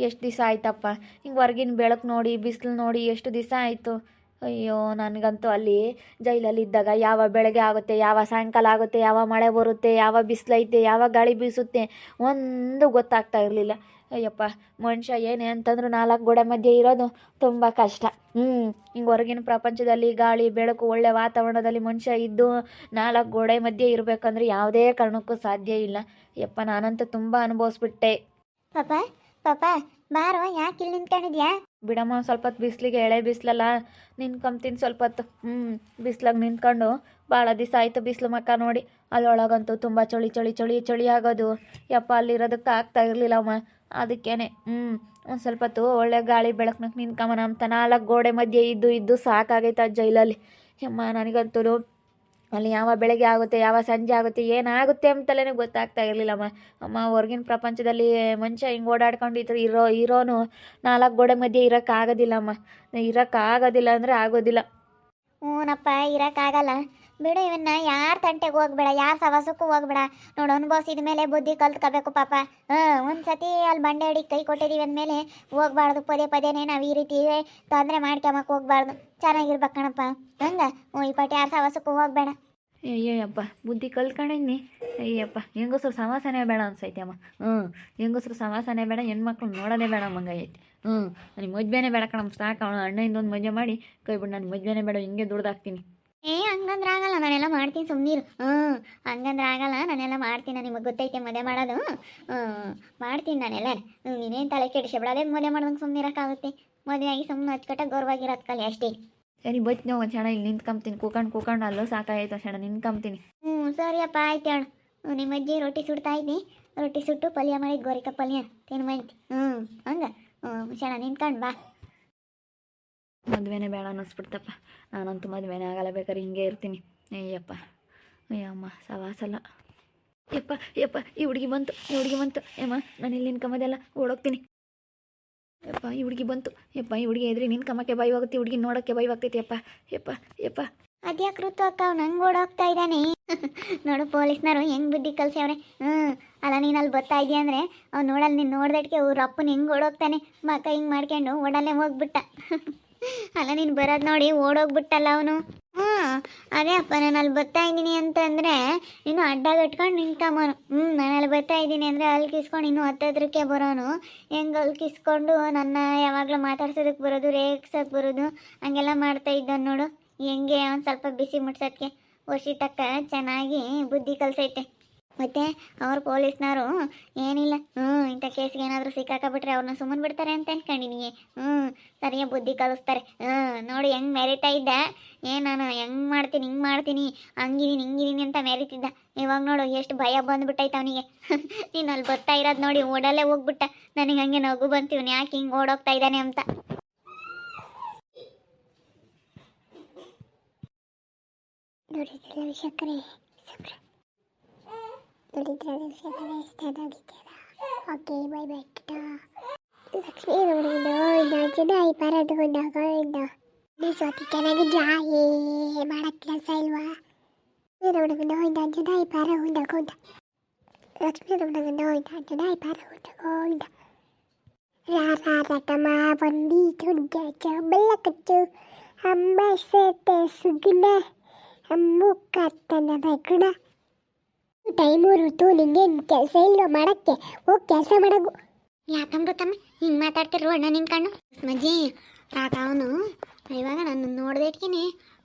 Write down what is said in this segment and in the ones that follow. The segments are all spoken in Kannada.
ಎಷ್ಟು ದಿವಸ ಆಯ್ತಪ್ಪ ಹಿಂಗೆ ಹೊರ್ಗಿನ ಬೆಳಕು ನೋಡಿ ಬಿಸಿಲು ನೋಡಿ ಎಷ್ಟು ದಿವಸ ಆಯಿತು. ಅಯ್ಯೋ ನನಗಂತೂ ಅಲ್ಲಿ ಜೈಲಲ್ಲಿ ಇದ್ದಾಗ ಯಾವ ಬೆಳಗ್ಗೆ ಆಗುತ್ತೆ, ಯಾವ ಸಾಯಂಕಾಲ ಆಗುತ್ತೆ, ಯಾವ ಮಳೆ ಬರುತ್ತೆ, ಯಾವ ಬಿಸಿಲೈತೆ, ಯಾವ ಗಾಳಿ ಬೀಸುತ್ತೆ ಒಂದು ಗೊತ್ತಾಗ್ತಾ ಇರಲಿಲ್ಲ. ಅಯ್ಯಪ್ಪ, ಮನುಷ್ಯ ಏನೇ ಅಂತಂದ್ರೂ 4 ಗೋಡೆ ಮಧ್ಯೆ ಇರೋದು ತುಂಬ ಕಷ್ಟ. ಹಿಂಗೆ ಹೊರಗಿನ ಪ್ರಪಂಚದಲ್ಲಿ ಗಾಳಿ ಬೆಳಕು ಒಳ್ಳೆ ವಾತಾವರಣದಲ್ಲಿ ಮನುಷ್ಯ ಇದ್ದು 4 ಗೋಡೆ ಮಧ್ಯೆ ಇರಬೇಕಂದ್ರೆ ಯಾವುದೇ ಕಾರಣಕ್ಕೂ ಸಾಧ್ಯ ಇಲ್ಲ. ಯಪ್ಪ, ನಾನಂತೂ ತುಂಬ ಅನುಭವಿಸ್ಬಿಟ್ಟೆ. ಪಾಪ ಪಾಪ ಬಾರೋ, ಯಾಕೆ ಇಲ್ಲಿ ನಿಂತ್ಕೊಂಡಿದ್ಯಾ? ಬಿಡಮ್ಮ, ಸ್ವಲ್ಪ ಹೊತ್ತು ಬಿಸಿಲಿಗೆ, ಎಳೆ ಬಿಸಿಲಲ್ಲ, ನಿಂತ್ಕೊಂತೀನಿ ಸ್ವಲ್ಪ ಹೊತ್ತು. ಬಿಸಿಲಾಗ ನಿಂತ್ಕೊಂಡು ಭಾಳ ದಿವಸ ಆಯಿತು ಬಿಸಿಲು ಮಕ್ಕ ನೋಡಿ. ಅಲ್ಲೊಳಗಂತೂ ತುಂಬ ಚಳಿ ಚಳಿ ಚಳಿ ಚಳಿ ಆಗೋದು. ಯಪ್ಪ, ಅಲ್ಲಿರೋದಕ್ಕೆ ಆಗ್ತಾ ಇರಲಿಲ್ಲಮ್ಮ. ಅದಕ್ಕೇನೆ ಒಂದು ಸ್ವಲ್ಪ ಹೊತ್ತು ಒಳ್ಳೆ ಗಾಳಿ ಬೆಳಕಕ್ಕೆ ನಿಂತ್ಕೊಂಬನ ಅಂತ 4 ಗೋಡೆ ಮಧ್ಯೆ ಇದ್ದು ಸಾಕಾಗೈತೆ ಆ ಜೈಲಲ್ಲಿ. ಅಮ್ಮ, ನನಗಂತೂ ಅಲ್ಲಿ ಯಾವ ಬೆಳಗ್ಗೆ ಆಗುತ್ತೆ, ಯಾವ ಸಂಜೆ ಆಗುತ್ತೆ, ಏನಾಗುತ್ತೆ ಅಂತಲೇ ಗೊತ್ತಾಗ್ತಾ ಇರಲಿಲ್ಲಮ್ಮ. ಅಮ್ಮ, ಹೊರ್ಗಿನ ಪ್ರಪಂಚದಲ್ಲಿ ಮನುಷ್ಯ ಹಿಂಗೆ ಓಡಾಡ್ಕೊಂಡು ಇರೋನು 4 ಗೋಡೆ ಮಧ್ಯೆ ಇರೋಕ್ಕಾಗೋದಿಲ್ಲಮ್ಮ. ಇರೋಕ್ಕಾಗೋದಿಲ್ಲ ಅಂದರೆ ಆಗೋದಿಲ್ಲ. ಹ್ಞೂನಪ್ಪ, ಇರೋಕ್ಕಾಗಲ್ಲ ಬಿಡು. ಇವನ್ನ ಯಾರ ತಂಟೆಗೆ ಹೋಗ್ಬೇಡ, ಯಾರ ಸವಾಸಕ್ಕೂ ಹೋಗ್ಬೇಡ. ನೋಡು, ಅನುಭವಿಸಿದ ಮೇಲೆ ಬುದ್ಧಿ ಕಲ್ತ್ಕೋಬೇಕು ಪಾಪ. ಒಂದು ಸತಿ ಅಲ್ಲಿ ಬಂಡೆ ಹಿಡಿದು ಕೈ ಕೊಟ್ಟಿದ್ದೀವಿ ಅಂದಮೇಲೆ ಹೋಗ್ಬಾರ್ದು. ಪದೇ ನಾವು ಈ ರೀತಿ ತೊಂದರೆ ಮಾಡ್ಕೊಂಬಕ್ಕೆ ಹೋಗ್ಬಾರ್ದು. ಚೆನ್ನಾಗಿರ್ಬೇಕು ಕಣಪ್ಪ. ಹಂಗೆ ಈ ಪಟ್ಟಿ ಯಾರ ಸವಾಸಕ್ಕೂ ಹೋಗ್ಬೇಡ. ಅಯ್ಯಪ್ಪ, ಬುದ್ಧಿ ಕಲ್ತ್ಕೊಂಡಿನಿ. ಅಯ್ಯಪ್ಪ, ಹೆಂಗಸ್ರು ಸವಾಸನೆ ಬೇಡ ಅನ್ಸೈತಿ ಅಮ್ಮ. ಹೆಂಗಸ್ರು ಸವಾಸನೆ ಬೇಡ, ಹೆಣ್ಮಕ್ಳು ನೋಡೋದೇ ಬೇಡ ಮಂಗೈತಿ. ನನಗೆ ಮದುವೆನೇ ಬೇಡ ಕಣಮ್ಮ, ಸಾಕು. ಅಣ್ಣಯಿಂದ ಒಂದು ಮದುವೆ ಮಾಡಿ ಕೈ ಬಿಡು, ನನಗೆ ಮದುವೆನೇ ಬೇಡ, ಹಿಂಗೆ ದುಡ್ದಾಕ್ತೀನಿ. ಹಂಗಂದ್ರೆ ಆಗಲ್ಲ, ನಾನೆಲ್ಲ ಮಾಡ್ತೀನಿ, ಸುಮ್ಮನೀರು. ಹಂಗಂದ್ರೆ ಆಗಲ್ಲ, ನಾನೆಲ್ಲ ಮಾಡ್ತೀನಿ. ನಿಮಗೆ ಗೊತ್ತೈತೆ ಮದುವೆ ಮಾಡೋದು. ಮಾಡ್ತೀನಿ ನಾನೆಲ್ಲ. ನೀನೇನು ತಲೆ ಕೆಡಿಸ್ಬೇಡ, ಅದೇ ಮದುವೆ ಮಾಡ್ದಂಗೆ ಸುಮ್ಮನಿರೋಕ್ಕಾಗುತ್ತೆ. ಮದುವೆ ಆಗಿ ಸುಮ್ಮನೆ ಅಚ್ಚುಕಟ್ಟಾಗಿ ಗೌರವಾಗಿರೋದು ಕಲಿ ಅಷ್ಟೇ. ಸರಿ, ಬೈತ್ ನಾವು ಒಂದು ಕ್ಷಣ ಇಲ್ಲಿ ನಿಂತ್ಕೊಂತೀನಿ. ಕೂಕೊಂಡು ಅಲ್ಲೂ ಸಾಕಾಯ್ತು ಕ್ಷಣ ನಿಂತ್ಕೊಂತೀನಿ. ಸರಿಯಪ್ಪ, ಆಯ್ತು ಹೇಳು. ನಿಮ್ಮ ಅಜ್ಜಿ ರೊಟ್ಟಿ ಸುಡ್ತಾ ಇದ್ದಿ, ರೊಟ್ಟಿ ಸುಟ್ಟು ಪಲ್ಯ ಮಾಡಿದ್ದು, ಗೋರಿಕಾಯಿ ಪಲ್ಯ ತಿನ್ಮಂತಿ. ಹಂಗೆ ಕ್ಷಣ ನಿಂತ್ಕೊಂಡು ಬಾ. ಮದುವೆನೇ ಬೇಡ ಅನ್ನಿಸ್ಬಿಡ್ತಪ್ಪ. ನಾನಂತೂ ಮದುವೆನೇ ಆಗಲ್ಲ, ಬೇಕಾದ್ರೆ ಹಿಂಗೆ ಇರ್ತೀನಿ. ಅಯ್ಯಪ್ಪ, ಅಯ್ಯಮ್ಮ, ಸವಾಸಲ್ಲ. ಯಪ್ಪ ಈ ಹುಡುಗಿ ಬಂತು ಏಮ್ಮ, ನಾನು ಇಲ್ಲಿ ನಿನ್ಕಮ್ಮದೆಲ್ಲ ಓಡೋಗ್ತೀನಿ. ಯಪ್ಪ, ಈ ಹುಡುಗಿ ಬಂತು. ಈ ಹುಡುಗಿ ಎದ್ರಿ ನಿನ್ಕಮ್ಮಕ್ಕೆ ಭಯ ಹೋಗುತ್ತೆ, ಹುಡುಗಿ ನೋಡೋಕ್ಕೆ ಭಯ ಆಗ್ತೈತಿ. ಯಪ್ಪ ಅದ್ಯಾಕೆ ಋತು ಅಕ್ಕ ಅವ್ನು ಹಂಗೆ ಓಡೋಗ್ತಾ ಇದ್ದಾನೆ? ನೋಡು, ಪೊಲೀಸ್ನವರು ಹೆಂಗೆ ಬುದ್ಧಿ ಕಲ್ಸ್ಯವ್ರೆ. ಅಲ್ಲ, ನೀನು ಅಲ್ಲಿ ಬರ್ತಾ ಇದೆಯಾ ಅಂದರೆ ಅವ್ನು ನೋಡಲ್ಲಿ, ನೀನು ನೋಡ್ದಟ್ಗೆ ಅವ್ರ ಅಪ್ಪನ ಹೆಂಗೆ ಓಡೋಗ್ತಾನೆ. ಮಕ್ಕ ಹಿಂಗೆ ಮಾಡ್ಕೊಂಡು ಓಡಲ್ಲೇ ಹೋಗ್ಬಿಟ್ಟ. ಅಲ್ಲ, ನೀನು ಬರೋದು ನೋಡಿ ಓಡೋಗ್ಬಿಟ್ಟಲ್ಲ ಅವನು. ಅದೇ ಅಪ್ಪ, ನಾನು ಅಲ್ಲಿ ಬರ್ತಾ ಇದ್ದೀನಿ ಅಂತಂದರೆ ನೀನು ಅಡ್ಡಗಟ್ಕೊಂಡು ನಿಂತ್ಕೊಂಬನು. ನಾನು ಅಲ್ಲಿ ಬರ್ತಾ ಇದ್ದೀನಿ ಅಂದರೆ ಅಲ್ಲಿ ಕಿಸ್ಕೊಂಡು ಇನ್ನೂ ಹತ್ತದ್ರಕ್ಕೆ ಬರೋನು. ಹೆಂಗೆ ಅಲ್ಲಿ ಕಿಸ್ಕೊಂಡು ನನ್ನ ಯಾವಾಗಲೂ ಮಾತಾಡ್ಸೋದಕ್ಕೆ ಬರೋದು, ರೇಗ್ಸೋಕ್ಕೆ ಬರೋದು, ಹಂಗೆಲ್ಲ ಮಾಡ್ತಾ ಇದ್ದಾನೆ ನೋಡು. ಹೆಂಗೆ ಒಂದು ಸ್ವಲ್ಪ ಬಿಸಿ ಮುಟ್ಸೋಕ್ಕೆ ವರ್ಷಿ ತಕ್ಕ ಚೆನ್ನಾಗಿ ಬುದ್ಧಿ ಕಲ್ಸೈತೆ. ಮತ್ತು ಅವ್ರು ಪೊಲೀಸ್ನವರು ಏನಿಲ್ಲ, ಇಂಥ ಕೇಸ್ಗೆ ಏನಾದರೂ ಸಿಕ್ಕಾಕಬಿಟ್ರೆ ಅವ್ರನ್ನ ಸುಮ್ಮನೆ ಬಿಡ್ತಾರೆ ಅಂತ ಅನ್ಕೊಂಡಿನಿ. ಸರಿಯಾಗಿ ಬುದ್ಧಿ ಕಲಿಸ್ತಾರೆ. ನೋಡಿ ಹೆಂಗೆ ಮೆರಿತಾ ಇದ್ದ. ನಾನು ಹೆಂಗೆ ಮಾಡ್ತೀನಿ, ಹಿಂಗೆ ಮಾಡ್ತೀನಿ, ಹಿಂಗಿದ್ದೀನಿ ಅಂತ ಮೆರಿತಿದ್ದ. ಇವಾಗ ನೋಡು ಎಷ್ಟು ಭಯ ಬಂದುಬಿಟ್ಟೈತೆ ಅವನಿಗೆ. ನೀನು ಅಲ್ಲಿ ಬರ್ತಾ ಇರೋದು ನೋಡಿ ಓಡಲ್ಲೇ ಹೋಗ್ಬಿಟ್ಟ. ನನಗೆ ಹಂಗೆ ನಗು ಬಂತೀವಿ, ಯಾಕೆ ಹಿಂಗೆ ಓಡೋಗ್ತಾ ಇದ್ದಾನೆ ಅಂತ. ನೋಡಿದ್ರಲ್ಲ ವೀಕ್ಷಕರೇ, ಓಕೆ, ಬೈ ಬೈ. ಲಕ್ಷ್ಮೀ ನೋಡಿದ್ದು ಜುಡಾಯಿ ಬರೋದು ನಗೋದು ಸ್ವತಿ ಚೆನ್ನಾಗಿದ್ಯಾ? ಮಾಡಕ್ಕೆ ಕೆಲಸ ಇಲ್ವಾ? ನೋಡಿದ್ದು ಜುಡಾಯಿ ಪಾರ ನಗೋದ. ಲಕ್ಷ್ಮೀ ನೋಡಿದ್ದು ಜುಡಾಯಿ ಪಾರ ನಗೋದ. ರಾರತಮ ಬಂದಿ ಚುಡ್ಡ ಬೆಲ್ಲಕಚ್ಚು ಅಂಬಸತೆ ಸುಗುಣ ಮುಕ್ಕತ್ತನ ಬಗುಣ. ಟೈಮು ಋತು, ನಿಂಗೇನು ಕೆಲಸ ಇಲ್ಲೋ ಮಾಡಕ್ಕೆ? ಹೋಗಿ ಕೆಲಸ ಮಾಡಗು. ಯಾಕಂಬತ್ತಮ್ಮ ಹಿಂಗೆ ಮಾತಾಡ್ತಿರು ಅಣ್ಣ ನಿಂತ್ಕೊಂಡು? ಮಜ್ಜಿ ಆಗ ಅವನು ಇವಾಗ ನಾನು ನೋಡ್ದೇಟ್ಕಿನಿ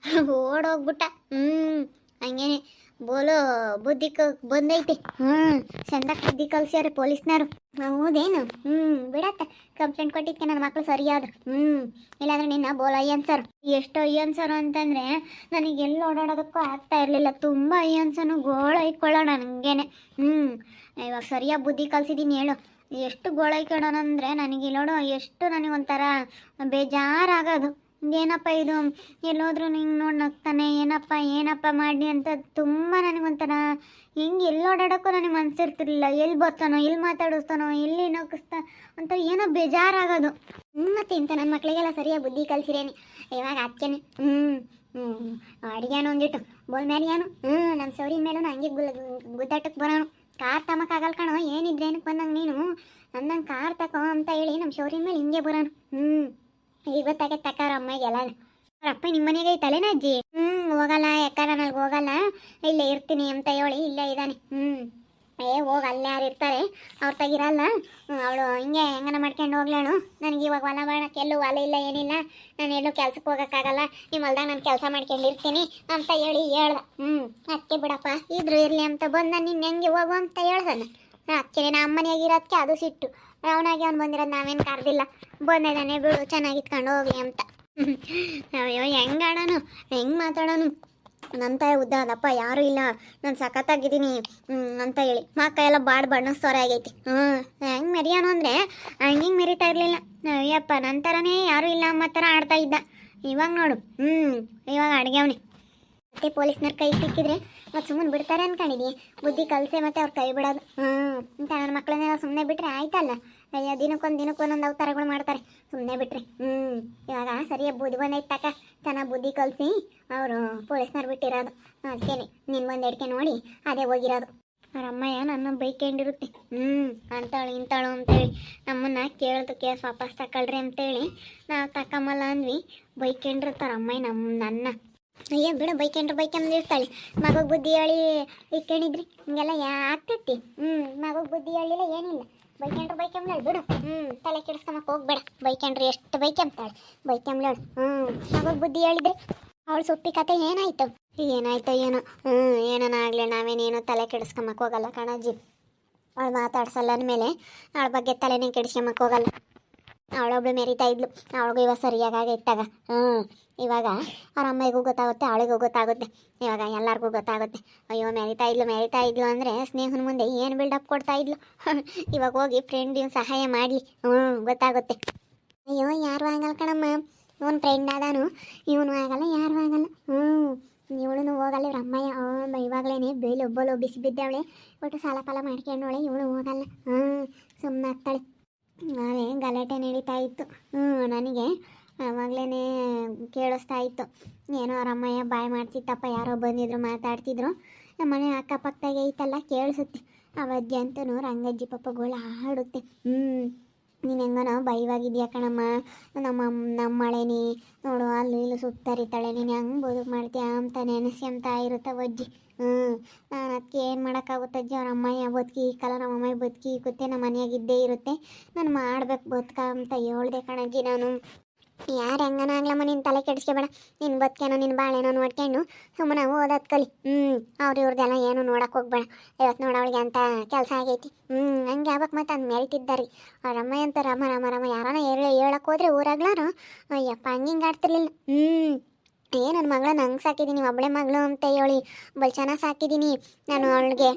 ಓಡೋಗ್ಬಿಟ್ಟ. ಹಂಗೇನೆ ಬೋಲೋ ಬುದ್ಧಿ ಬಂದೈತೆ. ಚಂದಕ್ಕೆ ಬುದ್ಧಿ ಕಲ್ಸ್ಯಾರ ಪೊಲೀಸ್ನವರು. ಹೌದೇನು? ಬಿಡತ್ತ, ಕಂಪ್ಲೇಂಟ್ ಕೊಟ್ಟಿದ್ಕೆ ನನ್ನ ಮಕ್ಕಳು ಸರಿಯಾದ್ರು. ಇಲ್ಲಾಂದ್ರೆ ನಿನ್ನ ಬೋಲ ಅಯ್ಯನ್ಸರು. ಎಷ್ಟು ಅಯ್ಯನ್ಸರು ಅಂತಂದರೆ ನನಗೆ ಎಲ್ಲಿ ಓಡಾಡೋದಕ್ಕೂ ಆಗ್ತಾ ಇರಲಿಲ್ಲ. ತುಂಬ ಅಯ್ಯನ್ಸನು ಗೋಳ ಇಟ್ಕೊಳ್ಳೋಣ ನನಗೇನೆ. ಇವಾಗ ಸರಿಯಾಗಿ ಬುದ್ಧಿ ಕಲ್ಸಿದ್ದೀನಿ ಹೇಳು. ಎಷ್ಟು ಗೋಳ ಇಟ್ಕೊಳ್ಳೋಣ ಅಂದರೆ ನನಗೆ ನೋಡು, ಎಷ್ಟು ನನಗೊಂಥರ ಬೇಜಾರಾಗೋದು. ಏನಪ್ಪ ಇದು, ಎಲ್ಲೋದ್ರೂ ನಿಂಗೆ ನೋಡಿ ನಗ್ತಾನೆ, ಏನಪ್ಪ ಮಾಡಿ ಅಂತ ತುಂಬ ನನಗೊಂಥರ ಹೆಂಗೆ ಎಲ್ಲಿ ಓಡಾಡೋಕ್ಕೂ ನನಗೆ ಮನಸ್ಸಿರ್ತಿರ್ಲಿಲ್ಲ. ಎಲ್ಲಿ ಬರ್ತಾನೋ, ಎಲ್ಲಿ ಮಾತಾಡಿಸ್ತಾನೋ, ಎಲ್ಲಿ ನಗಿಸ್ತಾ ಅಂತ ಏನೋ ಬೇಜಾರಾಗೋದು. ಮತ್ತು ಇಂಥ ನನ್ನ ಮಕ್ಕಳಿಗೆಲ್ಲ ಸರಿಯಾಗಿ ಬುದ್ಧಿ ಕಲಿಸಿರೇನೆ ಇವಾಗ. ಅದಕ್ಕೇನೆ ಅಡುಗೆನೋ ಒಂದಿಟ್ಟು ಬೋಲ್ ಮ್ಯಾರಿಯಾನು ನಮ್ಮ ಸೌರಿ ಮೇಲೂ ಹಂಗೆ ಗುದ್ದಾಟಕ್ಕೆ ಬರೋನು. ಕಾರ್ ತಮಕ್ಕಾಗಲ್ಲ ಕಣೋ, ಏನಿದ್ರೆ ಏನಕ್ಕೆ ಬಂದಂಗೆ ನೀನು ಅಂದಂಗೆ ಕಾರ್ ತಕೋ ಅಂತ ಹೇಳಿ ನಮ್ಮ ಶೋರಿನ ಮೇಲೆ ಹಿಂಗೆ ಬರೋಣ. ಈಗ ಗೊತ್ತಾಗೈತೆ ತಕ್ಕ ಅವ್ರ ಅಮ್ಮಗೆ ಎಲ್ಲ. ಅವ್ರ ಅಪ್ಪ ನಿಮ್ಮ ಮನೆಗೆ ಐತಲ್ಲೇನ ಅಜ್ಜಿ? ಹೋಗಲ್ಲ, ಯಾಕಾರ ನನಗೆ ಹೋಗಲ್ಲ, ಇಲ್ಲೇ ಇರ್ತೀನಿ ಅಂತ ಹೇಳಿ ಇಲ್ಲೇ ಇದ್ದಾನೆ. ಹೋಗಿ ಅಲ್ಲೇ ಯಾರು ಇರ್ತಾರೆ, ಅವ್ರ ತಗಿರಲ್ಲ. ಅವಳು ಹಿಂಗೆ ಹೆಂಗನ ಮಾಡ್ಕೊಂಡು ಹೋಗ್ಲೇಳು. ನನಗೆ ಇವಾಗ ಹೊಲ ಮಾಡೋಕ್ಕೆ ಎಲ್ಲೂ ಹೊಲ ಇಲ್ಲ, ಏನಿಲ್ಲ, ನಾನು ಎಲ್ಲೂ ಕೆಲ್ಸಕ್ಕೆ ಹೋಗೋಕ್ಕಾಗಲ್ಲ, ನಿಮ್ಮ ಹೊಲ್ದಾಗ ನಾನು ಕೆಲಸ ಮಾಡ್ಕೊಂಡಿರ್ತೀನಿ ಅಂತ ಹೇಳಿ ಹೇಳ್ದ. ಅದಕ್ಕೆ ಬಿಡಪ್ಪ ಇದ್ರು ಇರಲಿ ಅಂತ ಬಂದ, ನಿನ್ನ ಹೆಂಗೆ ಹೋಗು ಅಂತ ಹೇಳ್ದನ. ಅದಕ್ಕೆ ನಮ್ಮ ಅಮ್ಮನೆಯಾಗಿರೋದಕ್ಕೆ ಅದು ಸಿಟ್ಟು. ಅವನಾಗಿ ಅವ್ನು ಬಂದಿರೋದು ನಾವೇನು ಕರೆದಿಲ್ಲ, ಬಂದಿದ್ದಾನೆ ಬಿಡು ಚೆನ್ನಾಗಿತ್ಕೊಂಡು ಹೋಗ್ಲಿ ಅಂತ. ಅಯ್ಯೋ ಹೆಂಗೆ ಆಡೋನು, ಹೆಂಗೆ ಮಾತಾಡೋನು. ನನ್ನ ತಾಯಿ ಉದ್ದ ಅದಪ್ಪ ಯಾರೂ ಇಲ್ಲ, ನಾನು ಸಖತ್ತಾಗಿದ್ದೀನಿ ಅಂತ ಹೇಳಿ ಮಕ್ಕ ಎಲ್ಲ ಬಣ್ಣಸ್ತೋರ ಆಗೈತಿ. ಹೆಂಗೆ ಮೆರಿಯೋನು ಅಂದರೆ ಹಿಂಗೆ ಮೆರಿತಾ ಇರಲಿಲ್ಲ. ಅಯ್ಯಪ್ಪ ನನ್ನ ಥರನೇ ಯಾರೂ ಇಲ್ಲ ಅಮ್ಮ ಥರ ಆಡ್ತಾ ಇದ್ದ. ಇವಾಗ ನೋಡು, ಇವಾಗ ಅಡ್ಗೆವ್ನಿ. ಮತ್ತೆ ಪೊಲೀಸ್ನವ್ರ ಕೈ ಸಿಕ್ಕಿದ್ರೆ ಮತ್ತು ಸುಮ್ಮನೆ ಬಿಡ್ತಾರೆ ಅನ್ಕೊಂಡಿದ್ದೀನಿ. ಬುದ್ಧಿ ಕಲಿಸೆ ಮತ್ತು ಅವ್ರ ಕೈ ಬಿಡೋದು. ಅಂತ ನನ್ನ ಮಕ್ಕಳನ್ನೆಲ್ಲ ಸುಮ್ಮನೆ ಬಿಟ್ಟರೆ ಆಯ್ತಲ್ಲ. ಅಯ್ಯೋ ದಿನಕ್ಕೊಂದೊಂದು ಅವತಾರಗಳು ಮಾಡ್ತಾರೆ, ಸುಮ್ಮನೆ ಬಿಟ್ರೆ. ಇವಾಗ ಸರಿಯಾಗಿ ಬುದ್ಧಿ ಬಂದೈತೆ ತಕ, ಚೆನ್ನಾಗಿ ಬುದ್ಧಿ ಕಲಿಸಿ ಅವರು ಪೊಲೀಸ್ನವ್ರು ಬಿಟ್ಟಿರೋದು. ಅದಕ್ಕೇನೆ ನಿನ್ನ ಒಂದು ಎಡ್ಕೆ ನೋಡಿ ಅದೇ ಹೋಗಿರೋದು. ಅವ್ರ ಅಮ್ಮಯ್ಯ ನನ್ನ ಬೈಕೊಂಡಿರುತ್ತೆ. ಅಂತಾಳು ಇಂತಾಳು ಅಂತೇಳಿ ನಮ್ಮನ್ನ ಕೇಳ್ದು ಕೇಸ್ ವಾಪಸ್ ತಗೊಳ್ರಿ ಅಂತೇಳಿ ನಾವು ತಕ್ಕಮ್ಮಲ್ಲ ಅಂದ್ವಿ. ಬೈಕೊಂಡಿರ್ತಾರೆ ಅಮ್ಮಯ್ಯ ನನ್ನ. ಅಯ್ಯೋ ಬಿಡು, ಬೈಕೊಂಡಿರ್ತಾಳೆ. ಮಗಗೆ ಬುದ್ಧಿ ಹೇಳಿ ಇಕ್ಕೊಂಡಿದ್ರಿ ಹಿಂಗೆಲ್ಲ ಆಗ್ತೈತಿ. ಮಗಗೆ ಬುದ್ಧಿ ಹೇಳಿಲ್ಲ ಏನಿಲ್ಲ, ಬೈಕೊಂಬ್ಳಾಳು ಬಿಡು. ತಲೆ ಕೆಡಿಸ್ಕೊಳಕ್ಕೆ ಹೋಗ್ಬೇಡ. ಬೈಕೊಂಡ್ರಿ ಎಷ್ಟು ಬೈಕೊಂಬ್ತಾಳೆ, ಬೈಕೊಂಬ್ಳಾಳು. ಮಗಗೆ ಬುದ್ಧಿ ಹೇಳಿದ್ರಿ ಅವಳು ಸುಟ್ಟಿ ಕತೆ ಏನಾಯ್ತು ಏನೋ. ಏನನ ಆಗಲಿ, ನಾವೇನೇನು ತಲೆ ಕೆಡಿಸ್ಕೊಂಬಕ್ಕೆ ಹೋಗಲ್ಲ ಕಣಜ್ಜಿ. ಅವಳು ಮಾತಾಡ್ಸಲ್ಲ ಅಂದಮೇಲೆ ಅವಳ ಬಗ್ಗೆ ತಲೆನೇ ಕೆಡಿಸ್ಕೊಂಬಕ್ಕೆ ಹೋಗಲ್ಲ. ಅವಳೊಬ್ಳು ಮೆರಿತಾ ಇದ್ಲು, ಅವಳಿಗೂ ಇವಾಗ ಸರಿಯಾಗೈತಾಗ. ಇವಾಗ ಅವ್ರ ಅಮ್ಮಿಗೂ ಗೊತ್ತಾಗುತ್ತೆ, ಅವಳಿಗೂ ಗೊತ್ತಾಗುತ್ತೆ, ಇವಾಗ ಎಲ್ಲರಿಗೂ ಗೊತ್ತಾಗುತ್ತೆ. ಅಯ್ಯೋ ಮೆರಿತಾ ಇದ್ಲು ಅಂದರೆ ಸ್ನೇಹನ ಮುಂದೆ ಏನು ಬಿಲ್ಡಪ್ ಕೊಡ್ತಾ ಇದ್ಲು. ಇವಾಗ ಹೋಗಿ ಫ್ರೆಂಡ್ ಇವ್ನು ಸಹಾಯ ಮಾಡಲಿ, ಗೊತ್ತಾಗುತ್ತೆ. ಅಯ್ಯೋ ಯಾರು ಆಗಲ್ಲ ಕಣಮ್ಮ, ಇವನು ಫ್ರೆಂಡ್ ಆದಾನು, ಇವನು ಆಗಲ್ಲ, ಯಾರು ಆಗಲ್ಲ. ಇವಳು ಹೋಗಲ್ಲ. ಇವ್ರ ಅಮ್ಮಯ್ಯ ಇವಾಗಲೇ ಬೇಲಿ ಒಬ್ಬಳು ಬಿಸಿ ಬಿದ್ದವಳೆ, ಒಟ್ಟು ಸಾಲ ಪಾಲ ಮಾಡ್ಕೊಂಡವಳೆ. ಇವಳು ಹೋಗಲ್ಲ, ಸುಮ್ಮನೆ ಆಗ್ತಾಳೆ. ನಾವೇ ಗಲಾಟೆ ನಡೀತಾ ಇತ್ತು. ನನಗೆ ಆವಾಗಲೇ ಕೇಳಿಸ್ತಾ ಇತ್ತು, ಏನೋ ಅವ್ರ ಅಮ್ಮಯ್ಯ ಬಾಯ್ ಮಾಡ್ತಿತ್ತಪ್ಪ, ಯಾರೋ ಬಂದಿದ್ರು ಮಾತಾಡ್ತಿದ್ರು. ನಮ್ಮನೆ ಅಕ್ಕಪಕ್ಕದಾಗೆ ಐತಲ್ಲ ಕೇಳಿಸುತ್ತೆ. ಅವಜ್ಜಿ ಅಂತೂ ರಂಗಜ್ಜಿ ಪಾಪಗಳು ಆಡುತ್ತೆ. ನೀನು ಹೆಂಗನೋ ಬೈವಾಗಿದ್ಯಾ ಕಣಮ್ಮ, ನಮ್ಮ ಮಳೆನಿ ನೋಡು ಅಲ್ಲಿ ಇಲ್ಲಿ ಸುತ್ತರಿತಾಳೆ, ನೀನು ಹೆಂಗೆ ಬದುಕು ಮಾಡ್ತೀಯ ಅಂತ ನೆನೆಸ್ಕೊಂತ ಇರುತ್ತವಜ್ಜಿ. ನಾನು ಅದಕ್ಕೆ ಏನು ಮಾಡೋಕ್ಕಾಗುತ್ತಜ್ಜಿ, ಅವ್ರ ಅಮ್ಮಯ್ಯ ಬದುಕಿ ಕಲ ನಮ್ಮ ಅಮ್ಮಯ್ಯ ಬದುಕಿ ಕೂತೆ ನಮ್ಮ ಮನೆಯಾಗಿದ್ದೇ ಇರುತ್ತೆ, ನಾನು ಮಾಡ್ಬೇಕು ಬದುಕ ಅಂತ ಹೇಳ್ದೆ ಕಣಜ್ಜಿ. ನಾನು ಯಾರು ಹೆಂಗನ ಆಗ್ಲಮ್ಮ, ನಿನ್ನ ತಲೆ ಕೆಡಿಸ್ಕೊಬೇಡ, ನಿನ್ನ ಬದುಕೇನೋ ನಿನ್ನ ಬಾಳೆನೋ ನೋಡ್ಕೊಂಡು ಸುಮ್ಮನೆ ಓದೋದು ಕಲಿ. ಇವ್ರದ್ದೆಲ್ಲ ಏನು ನೋಡಕ್ಕೆ ಹೋಗ್ಬೇಡ. ಇವತ್ತು ನೋಡು ಅವಳಿಗೆ ಅಂತ ಕೆಲಸ ಆಗೈತಿ. ಹಂಗೆ ಯಾವಾಗ ಮತ್ತೆ ಅಂದು ಮೆರಿತಿದ್ದಾರೆ ಅವ್ರ ಅಮ್ಮ ಅಂತ. ರಮ ಯಾರನ್ನ ಹೇಳಕ್ಕೆ ಹೋದ್ರೆ ಊರಾಗ್ಲಾರು ಅಯ್ಯಪ್ಪ ಹಂಗೆ ಆಡ್ತಿರ್ಲಿಲ್ಲ. ನನ್ನ ಮಗಳನ್ನ ಹಂಗೆ ಸಾಕಿದ್ದೀನಿ, ಒಬ್ಬಳೆ ಮಗಳು ಅಂತ ಹೇಳಿ ಬಲ್ ಚೆನ್ನಾಗಿ ಸಾಕಿದ್ದೀನಿ ನಾನು. ಅವಳಿಗೆ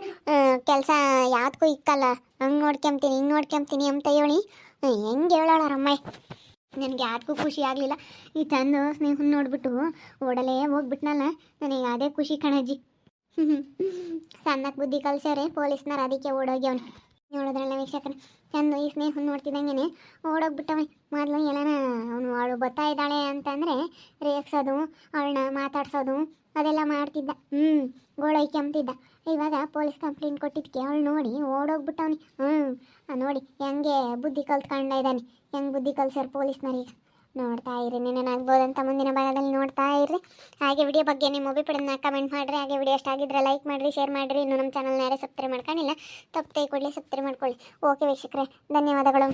ಕೆಲಸ ಯಾವುದಕ್ಕೂ ಇಕ್ಕಲ್ಲ, ಹಂಗೆ ನೋಡ್ಕೊಂತೀನಿ ಹಿಂಗೆ ನೋಡ್ಕೊಂತೀನಿ ಅಂತ ಹೇಳಿ ಹೆಂಗೆ ಹೇಳೋಳ ಅವ್ರಮ್ಮ. ನನಗೆ ಯಾರಿಗೂ ಖುಷಿ ಆಗಲಿಲ್ಲ. ಈ ತಂದು ಸ್ನೇಹನ ನೋಡ್ಬಿಟ್ಟು ಓಡಲೇ ಹೋಗ್ಬಿಟ್ನಲ್ಲ, ನನಗೆ ಅದೇ ಖುಷಿ ಕಣಜ್ಜಿ. ಸಣ್ಣಕ್ಕೆ ಬುದ್ಧಿ ಕಲ್ಸ್ಯಾರೆ ಪೊಲೀಸ್ನವ್ರು, ಅದಕ್ಕೆ ಓಡೋಗ್ಯವನು. ನೋಡೋದ್ರಲ್ಲ ವೀಕ್ಷಕನ, ಚಂದ ಈ ಸ್ನೇಹನ ನೋಡ್ತಿದ್ದಂಗೆ ಓಡೋಗ್ಬಿಟ್ಟವನು. ಮೊದಲು ಎಲ್ಲನ ಅವಳು ಬರ್ತಾ ಇದ್ದಾಳೆ ಅಂತಂದರೆ ರೇಗ್ಸೋದು, ಅವಳನ್ನ ಮಾತಾಡ್ಸೋದು ಅದೆಲ್ಲ ಮಾಡ್ತಿದ್ದ. ಗೋಳೈಕೆಂಬ್ತಿದ್ದ. ಇವಾಗ ಪೊಲೀಸ್ ಕಂಪ್ಲೇಂಟ್ ಕೊಟ್ಟಿದ್ದಕ್ಕೆ ಅವಳು ನೋಡಿ ಓಡೋಗ್ಬಿಟ್ಟವನಿ. ನೋಡಿ ಹೆಂಗೆ ಬುದ್ಧಿ ಕಲ್ತ್ಕೊಂಡ ಇದ್ದಾನೆ, ಹೆಂಗೆ ಬುದ್ಧಿ ಕಲ್ಸ್ಯಾರ ಪೊಲೀಸ್ನರಿಗೆ. ನೋಡ್ತಾ ಇರಿ, ನೆನೇನಾಗ್ಬೋದಂತ ಮುಂದಿನ ಭಾಗದಲ್ಲಿ ನೋಡ್ತಾ ಇರ್ರಿ. ಹಾಗೆ ವಿಡಿಯೋ ಬಗ್ಗೆ ನಿಮ್ಮ ಅಭಿಪ್ರಾಯನ ಕಮೆಂಟ್ ಮಾಡಿರಿ. ಹಾಗೆ ವಿಡಿಯೋ ಇಷ್ಟ ಆಗಿದ್ರೆ ಲೈಕ್ ಮಾಡಿರಿ, ಶೇರ್ ಮಾಡಿರಿ. ಇನ್ನು ನಮ್ಮ ಚಾನಲ್ನ ಯಾರೇ ಸಬ್ಸ್ಕ್ರೈಬ್ ಮಾಡ್ಕೊಂಡಿಲ್ಲ ತಪ್ಪದೆ ಕೂಡಲೇ ಸಬ್ಸ್ಕ್ರೈಬ್ ಮಾಡ್ಕೊಳ್ಳಿ. ಓಕೆ ವೀಕ್ಷಕರೇ, ಧನ್ಯವಾದಗಳು.